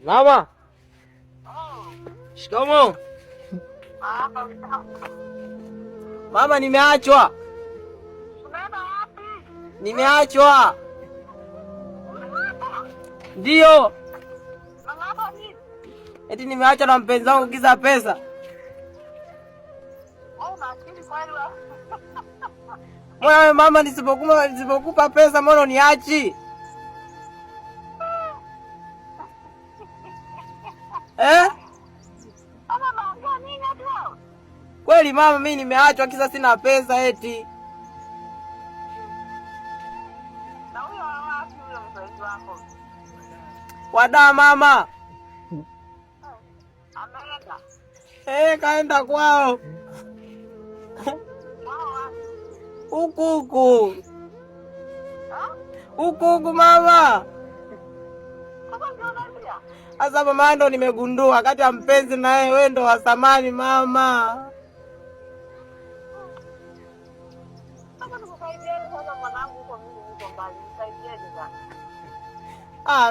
Mama. Shikamoo. Mama, nimeachwa. Unaenda wapi? Nimeachwa. Ndio. Mama nini? Eti nimeachwa na mpenzi wangu kisa pesa. Una akili kweli wewe? Mbona mama nisipokupa pesa mbona uniachi? Mama naongea nini hapa? Kweli mama, mimi nimeachwa kisa sina pesa eti. Na huyo wapi huyo mpenzi wako? Wada mama. Ameenda. Kaenda kwao. Huku. Huku mama. Asa mama, ndo nimegundua kati ya mpenzi na wewe ndo wa thamani mama.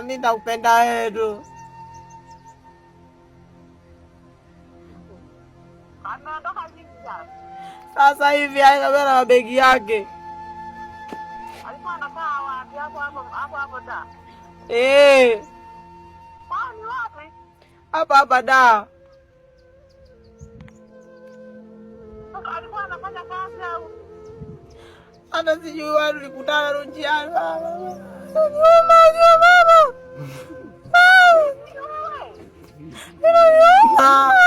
Mimi nakupenda wewe tu. Anaondoka vipi sasa? Sasa hivi anabeba na mabegi yake. Alikuwa anakaa wapi? Hapo da. Kwani wapi? Hapa da. Sasa alikuwa anafanya kazi au? Hata sijui wapi tulikutana njiani mama. Mama.